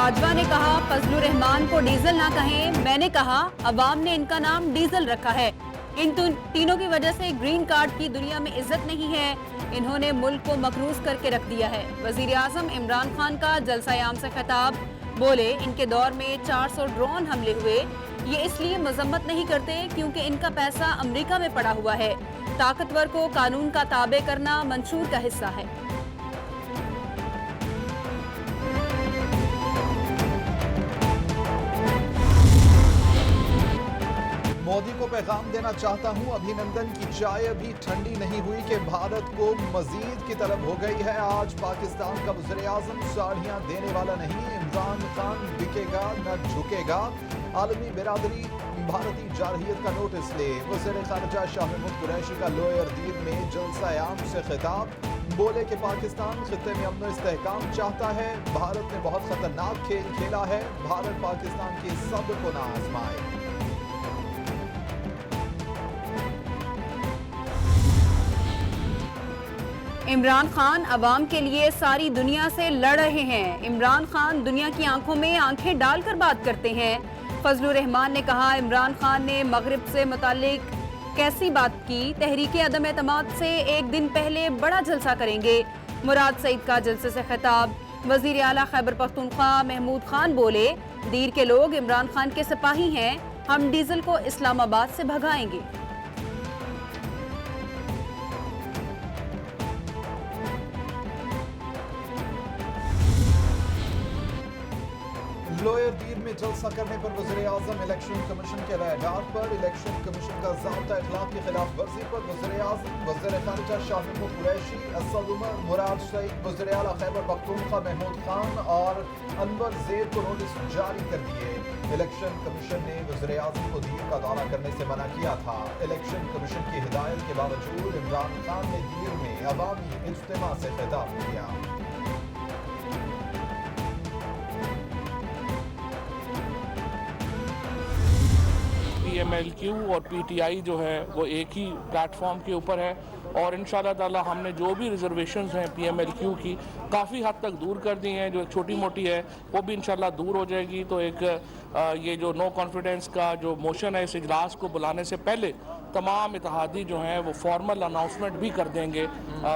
बाजवा ने कहा, फजलुर रहमान को डीजल ना कहें, मैंने कहा अवाम ने इनका नाम डीजल रखा है। इन तीनों की वजह से ग्रीन कार्ड की दुनिया में इज्जत नहीं है। इन्होंने मुल्क को मकरूज करके रख दिया है। वजीर आजम इमरान खान का जलसा-ए-आम से खिताब, बोले इनके दौर में 400 ड्रोन हमले हुए। ये इसलिए मजम्मत नहीं करते क्योंकि इनका पैसा अमेरिका में पड़ा हुआ है। ताकतवर को कानून का ताबे करना मंशूर का हिस्सा है। मोदी को पैगाम देना चाहता हूं, अभिनंदन की चाय अभी ठंडी नहीं हुई कि भारत को मजीद की तलब हो गई है। आज पाकिस्तान का वज़ीर आज़म साड़ियां देने वाला नहीं, इमरान खान बिकेगा न झुकेगा। आलमी बिरादरी भारतीय जारहियत का नोटिस ले। वज़ीर ख़ारिजा शाह महमूद कुरैशी का लोअर दीन में जलसा-ए-आम से खिताब, बोले कि पाकिस्तान खित्ते में अमन इस्तेहकाम चाहता है। भारत ने बहुत खतरनाक खेल खेला है, भारत पाकिस्तान के सब्र को ना आजमाए। इमरान खान अवाम के लिए सारी दुनिया से लड़ रहे हैं। इमरान खान दुनिया की आंखों में आंखें डालकर बात करते हैं। फजलुर रहमान ने कहा, इमरान खान ने मगरिब से मुतालिक कैसी बात की, तहरीके अदम एतमाद से एक दिन पहले बड़ा जलसा करेंगे। मुराद सईद का जलसे से खिताब, वजीर आला खैबर पख्तूनख्वा महमूद खान बोले, दीर के लोग इमरान खान के सिपाही हैं, हम डीजल को इस्लामाबाद से भगाएंगे। लोअर दीन में जलसा करने पर वज़ीर आज़म इलेक्शन कमीशन के रडार पर। इलेक्शन कमीशन का ज़ाब्ता इखलाक की खिलाफ वर्जी पर वज़ीर आज़म, वज़ीर ख़ारिजा शाह महमूद कुरैशी, असद उमर, मुराद सईद, वज़ीर आला खैबर पख्तूनख्वा महमूद खान और अनवर ज़ैद को नोटिस जारी कर दिए। इलेक्शन कमीशन ने वज़ीर आज़म को दीर का दौरा करने से मना किया था। इलेक्शन कमीशन की हिदायत के बावजूद इमरान खान ने दीर में अवामी इज्तिमा से खिताब किया। PMLQ और PTI जो है वो एक ही प्लेटफॉर्म के ऊपर है और इंशाअल्लाह ताला हमने जो भी रिजर्वेशंस हैं PMLQ की काफ़ी हद तक दूर कर दी हैं। जो एक छोटी मोटी है वो भी इंशाअल्लाह दूर हो जाएगी। तो एक ये जो नो कॉन्फिडेंस का जो मोशन है, इस इजलास को बुलाने से पहले तमाम इत्तेहादी जो हैं वो फॉर्मल अनाउंसमेंट भी कर देंगे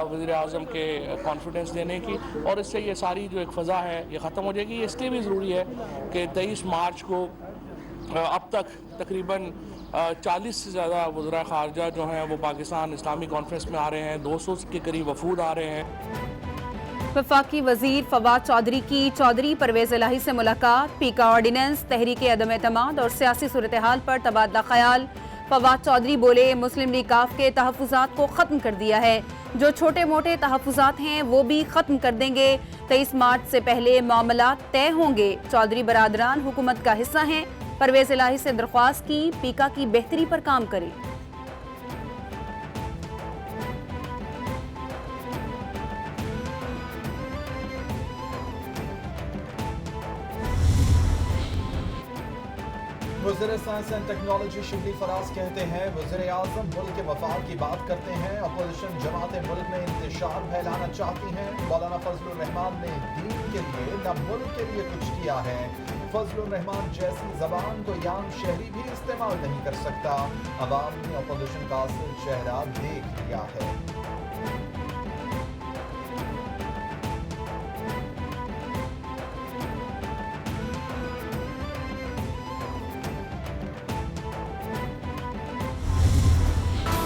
वज़ीर आज़म के कॉन्फिडेंस देने की, और इससे ये सारी जो एक फ़ज़ा है ये ख़त्म हो जाएगी। इसलिए भी ज़रूरी है कि 23 मार्च को अब तक तकरीबन 40 से ज़्यादा वज़ीर ख़ारिजा जो हैं वो पाकिस्तान इस्लामी कॉन्फ्रेंस में आ रहे हैं। 200 के करीब वफूद आ रहे हैं। वफाकी वजीर फवाद चौधरी की चौधरी परवेज़ इलाही से मुलाकात, पीका ऑर्डिनेंस, तहरीके अदम एतमाद और सियासी सूरत हाल पर तबादला ख्याल। फवाद चौधरी बोले, मुस्लिम लीग काफ के तहफ़्फ़ुज़ात को ख़त्म कर दिया है, जो छोटे मोटे तहफ़्फ़ुज़ात हैं वो भी ख़त्म कर देंगे। 23 मार्च से पहले मामलात तय होंगे। चौधरी बरादरान हुकूमत का हिस्सा हैं। परवेज़ इलाही से दरख्वास्त की, पीका की बेहतरी पर काम करें। वज़ीर science and technology Shibli Faraz कहते हैं, वज़ीर आज़म मुल्क के मफाद की बात करते हैं। अपोजिशन जमातें मुल्क में इंतशार फैलाना चाहती हैं। मौलाना फजलुर रहमान ने दीन के लिए न मुल्क के लिए कुछ किया है। फजलुर रहमान जैसी ज़बान को याम शहरी भी इस्तेमाल नहीं कर सकता। अवाम ने अपोजिशन का असल चेहरा देख लिया है।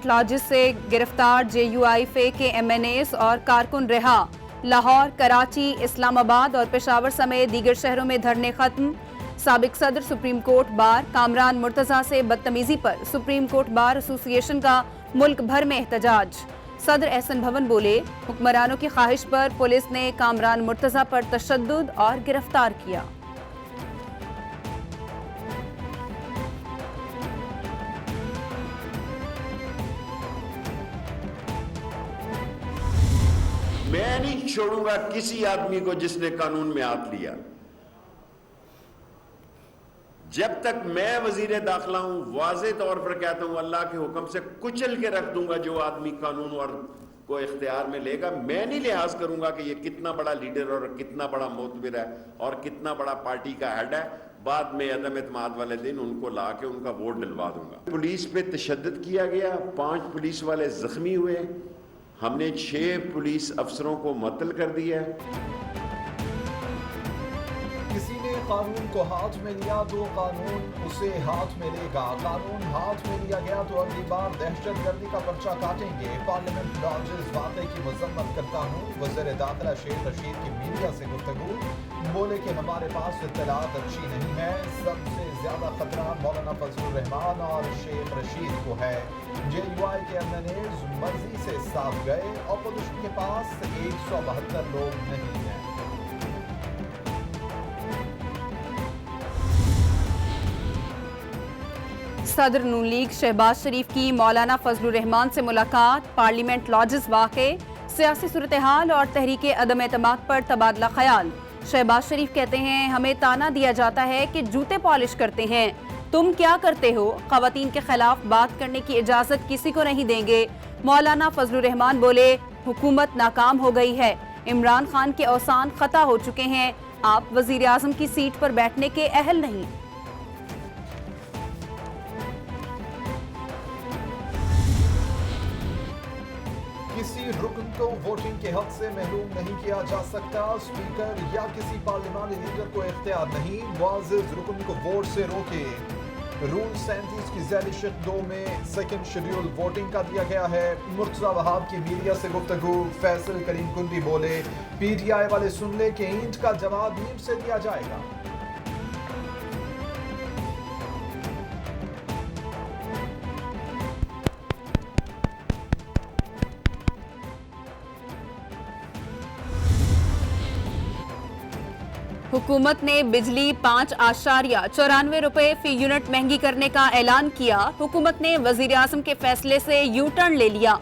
लॉजिस से गिरफ्तार JUIF के MNAs और कारकुन रिहा। लाहौर, कराची, इस्लामाबाद और पेशावर समेत दीगर शहरों में धरने खत्म। साबिक सदर supreme court bar Kamran Murtaza से बदतमीजी पर सुप्रीम कोर्ट बार एसोसिएशन का मुल्क भर में एहतजाज। सदर एहसन भवन बोले, हुक्मरानों की ख्वाहिश पर पुलिस ने कामरान मुर्तज़ा पर तशद्दुद और गिरफ्तार किया। मैं नहीं छोड़ूंगा किसी आदमी को जिसने कानून में हाथ लिया। जब तक मैं वजीर दाखिला हूं, वाज़े तौर पर कहता हूं, अल्लाह के हुक्म से कुचल के रख दूंगा जो आदमी कानून और کو اختیار میں لے گا. میں نہیں لحاظ کروں گا کہ یہ کتنا بڑا لیڈر اور کتنا بڑا معتبر ہے اور کتنا بڑا پارٹی کا ہیڈ ہے. بعد میں عدم اعتماد والے دن ان کو لا کے ان کا ووٹ ڈلوا دوں گا. پولیس پہ تشدد کیا گیا, 5 پولیس والے زخمی ہوئے, ہم نے 6 پولیس افسروں کو معطل کر دیا ہے. کسی نے قانون کو ہاتھ میں لیا تو قانون اسے ہاتھ میں لے گا. قانون ہاتھ میں لیا گیا تو اگلی بار دہشت گردی کا پرچہ کاٹیں گے. پارلیمنٹ لاجز واقعے کی مذمت کرتا ہوں. وزیر داخلہ شیخ رشید کی میڈیا سے گفتگو, بولے کہ ہمارے پاس اطلاعات اچھی نہیں ہے. سب سے زیادہ خطرہ مولانا فضل الرحمان اور شیخ رشید کو ہے. JUI کے MNAs مرضی سے ساتھ گئے. اپوزیشن کے پاس 172 لوگ نہیں ہیں. صدر نون لیگ شہباز شریف کی مولانا فضل الرحمان سے ملاقات. پارلیمنٹ لاجز واقعے, سیاسی صورتحال اور تحریک عدم اعتماد پر تبادلہ خیال. شہباز شریف کہتے ہیں ہمیں تانا دیا جاتا ہے کہ جوتے پالش کرتے ہیں, تم کیا کرتے ہو؟ خواتین کے خلاف بات کرنے کی اجازت کسی کو نہیں دیں گے. مولانا فضل الرحمان بولے حکومت ناکام ہو گئی ہے, عمران خان کے اوسان خطا ہو چکے ہیں, آپ وزیر اعظم کی سیٹ پر بیٹھنے کے اہل نہیں. کسی رکن کو ووٹنگ کے حق سے محروم نہیں کیا جا سکتا. اسپیکر یا کسی پارلیمانی لیڈر کو اختیار نہیں معزز رکن کو ووٹ سے روکے. رول 37 کی ذیلی شق 2 میں سیکنڈ شیڈیول ووٹنگ کا دیا گیا ہے. مرتضی وہاب کی میڈیا سے گفتگو, فیصل کریم کنڈی بولے PTI والے سن لے کہ اینٹ کا جواب اینٹ سے دیا جائے گا. حکومت نے بجلی 5.94 روپے فی یونٹ مہنگی کرنے کا اعلان کیا. حکومت نے وزیر اعظم کے فیصلے سے یو ٹرن لے لیا.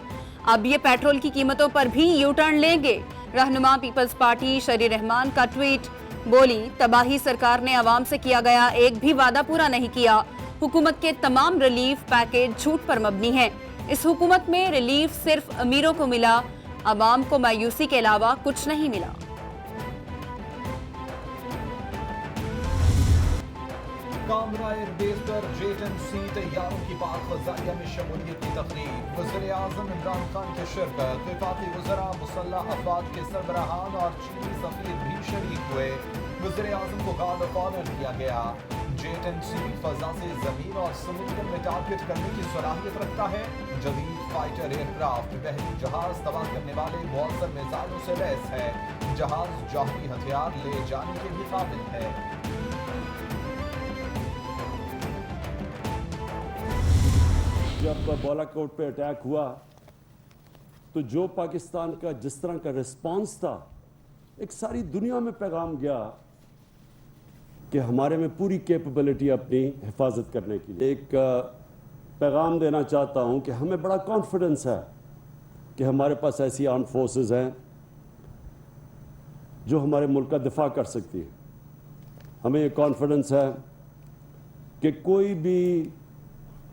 اب یہ پیٹرول کی قیمتوں پر بھی یو ٹرن لیں گے. رہنما پیپلز پارٹی شری رحمان کا ٹویٹ, بولی تباہی سرکار نے عوام سے کیا گیا ایک بھی وعدہ پورا نہیں کیا. حکومت کے تمام ریلیف پیکیج جھوٹ پر مبنی ہیں. اس حکومت میں ریلیف صرف امیروں کو ملا, عوام کو مایوسی کے علاوہ کچھ نہیں ملا. کامرا ایئر بیس پر J-10C طیاروں کی پاک فضائیہ میں شمولیت کی تقریب. وزیر اعظم عمران خان کی شرکت, وفاقی وزراء, مسلح افواج کے سربراہان اور چینی سفیر بھی شریک ہوئے. وزیر اعظم کو گارڈ آف آنر دیا گیا. J-10C فضا سے زمین اور سمندر میں ٹارگٹ کرنے کی صلاحیت رکھتا ہے. جدید فائٹر ایئر کرافٹ, بحری جہاز تباہ کرنے والے مؤثر میزائلوں سے لیس ہے. جہاز جوہری ہتھیار لے جانے کے بھی قابل ہے. جب بالا کوٹ پہ اٹیک ہوا تو جو پاکستان کا جس طرح کا ریسپانس تھا, ایک ساری دنیا میں پیغام گیا کہ ہمارے میں پوری کیپبلٹی اپنی حفاظت کرنے کی. ایک پیغام دینا چاہتا ہوں کہ ہمیں بڑا کانفیڈنس ہے کہ ہمارے پاس ایسی آرم فورسز ہیں جو ہمارے ملک کا دفاع کر سکتی ہیں. ہمیں یہ کانفیڈنس ہے کہ کوئی بھی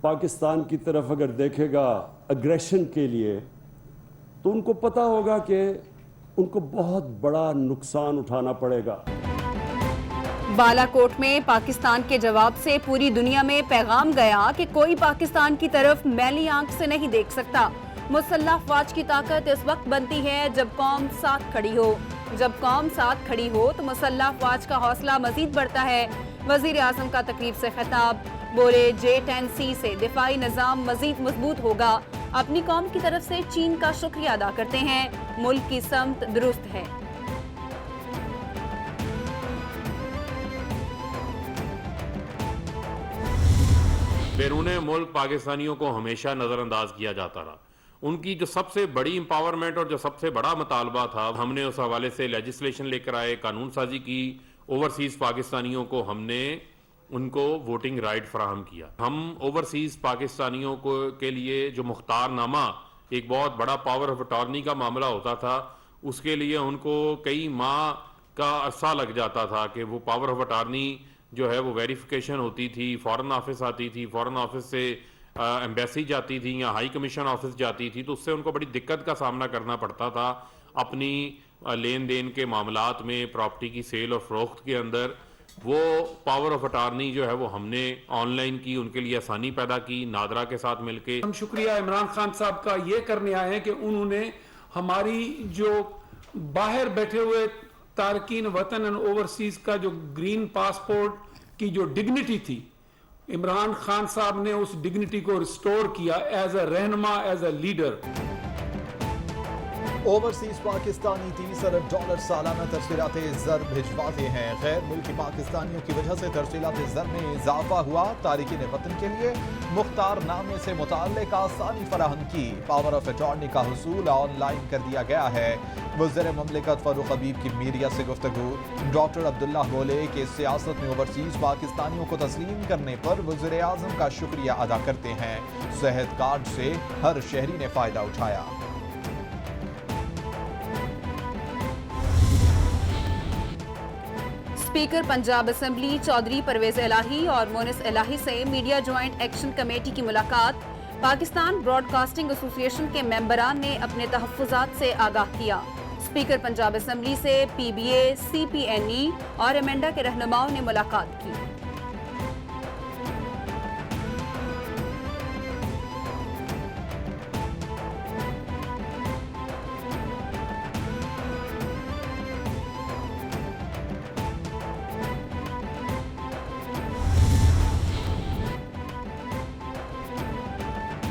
پاکستان کی طرف اگر دیکھے گا اگریشن کے لیے تو ان کو پتہ ہوگا کہ ان کو بہت بڑا نقصان اٹھانا پڑے گا. بالا کوٹ میں پاکستان کے جواب سے پوری دنیا میں پیغام گیا کہ کوئی پاکستان کی طرف میلی آنکھ سے نہیں دیکھ سکتا. مسلح افواج کی طاقت اس وقت بنتی ہے جب قوم ساتھ کھڑی ہو. جب قوم ساتھ کھڑی ہو تو مسلح افواج کا حوصلہ مزید بڑھتا ہے. وزیر اعظم کا تقریب سے خطاب, بولے J-10C سے دفاعی نظام مزید مضبوط ہوگا. اپنی قوم کی طرف سے چین کا شکریہ ادا کرتے ہیں, ملک کی سمت درست ہے. بیرون ملک پاکستانیوں کو ہمیشہ نظر انداز کیا جاتا رہا. ان کی جو سب سے بڑی امپاورمنٹ اور جو سب سے بڑا مطالبہ تھا, ہم نے اس حوالے سے لیجسلیشن لے کر آئے, قانون سازی کی. اوورسیز پاکستانیوں کو ہم نے ان کو ووٹنگ رائٹ فراہم کیا. ہم اوورسیز پاکستانیوں کو کے لیے جو مختار نامہ ایک بہت بڑا پاور آف اٹارنی کا معاملہ ہوتا تھا, اس کے لیے ان کو کئی ماہ کا عرصہ لگ جاتا تھا کہ وہ پاور آف اٹارنی جو ہے وہ ویریفیکیشن ہوتی تھی, فورن آفس آتی تھی, فورن آفس سے एम्बेसी जाती थी या हाई कमीशन ऑफिस जाती थी तो उससे उनको बड़ी दिक्कत का सामना करना पड़ता था अपनी लेन देन के मामलात में, प्रॉपर्टी की सेल और फरोख्त के अंदर। वो पावर ऑफ अटार्नी जो है वो हमने ऑनलाइन की, उनके लिए आसानी पैदा की नादरा के साथ मिलके। हम शुक्रिया इमरान खान साहब का ये करने आए हैं कि उन्होंने हमारी जो बाहर बैठे हुए तारकीन वतन एंड ओवरसीज का जो ग्रीन पासपोर्ट की जो डिग्निटी थी, इमरान खान साहब ने उस डिग्निटी को रिस्टोर किया एज अ रहनुमा, as a leader. Overseas Pakistani $30 अरब सालाना तरसीलात ज़र भिजवाते हैं। गैर मुल्की पाकिस्तानियों की वजह से तरसीलात ज़र में इजाफा हुआ। तारिकीन वतन के लिए मुख्तार नामे से मुताल्लिक आसानी फराहम की। पावर ऑफ अटॉर्नी का हुसूल ऑनलाइन कर दिया गया है। वज़ीर ममलिकत फारूक हबीब की मीडिया से गुफ्तगू। डॉक्टर अब्दुल्ला बोले कि सियासत में ओवरसीज पाकिस्तानियों को तस्लीम करने पर वज़ीर आज़म का शुक्रिया अदा करते हैं। सेहत कार्ड से हर शहरी ने फ़ायदा उठाया। स्पीकर पंजाब असेंबली चौधरी परवेज इलाही और मोनिस इलाही से मीडिया ज्वाइंट एक्शन कमेटी की मुलाकात। पाकिस्तान ब्रॉडकास्टिंग एसोसिएशन के मेंबरान ने अपने तहफ़्फ़ुज़ात से आगाह किया। स्पीकर पंजाब असेंबली से PBA, CPNE और एमेंडा के रहनुमाओं ने मुलाकात की।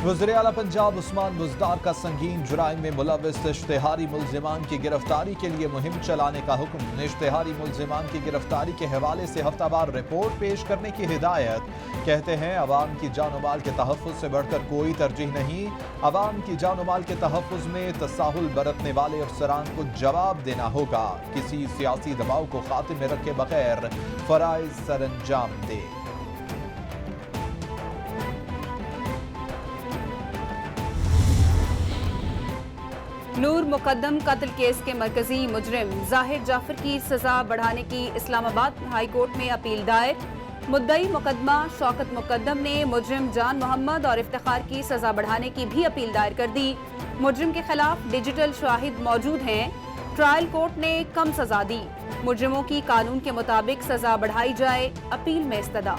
वज़ीर आला पंजाब उस्मान बुज़दार का संगीन जुराइम में मुलव्विस इश्तिहारी मुल्ज़िमान की गिरफ्तारी के लिए मुहिम चलाने का हुक्म। इश्तिहारी मुल्ज़िमान की गिरफ्तारी के हवाले से हफ्तावार रिपोर्ट पेश करने की हिदायत। कहते हैं अवाम की जान माल के तहफ़्फ़ुज़ से बढ़कर कोई तरजीह नहीं। अवाम की जान माल के तहफ़्फ़ुज़ में तसाहुल बरतने वाले अफसरान को जवाब देना होगा। किसी सियासी दबाव को खाते में रखे बगैर फ़राइज़ सरअंजाम दे। नूर मुकद्दम कत्ल केस के मरकजी मुजरिम जाहिर जाफर की सजा बढ़ाने की इस्लामाबाद हाई कोर्ट में अपील दायर। मुद्दई मुकदमा शौकत मुकद्दम ने मुजरिम जान मोहम्मद और इफ्तिखार की सजा बढ़ाने की भी अपील दायर कर दी। मुजरिम के खिलाफ डिजिटल शाहिद मौजूद हैं। ट्रायल कोर्ट ने कम सजा दी। मुजरिमों की कानून के मुताबिक सजा बढ़ाई जाए, अपील में इस्तदा।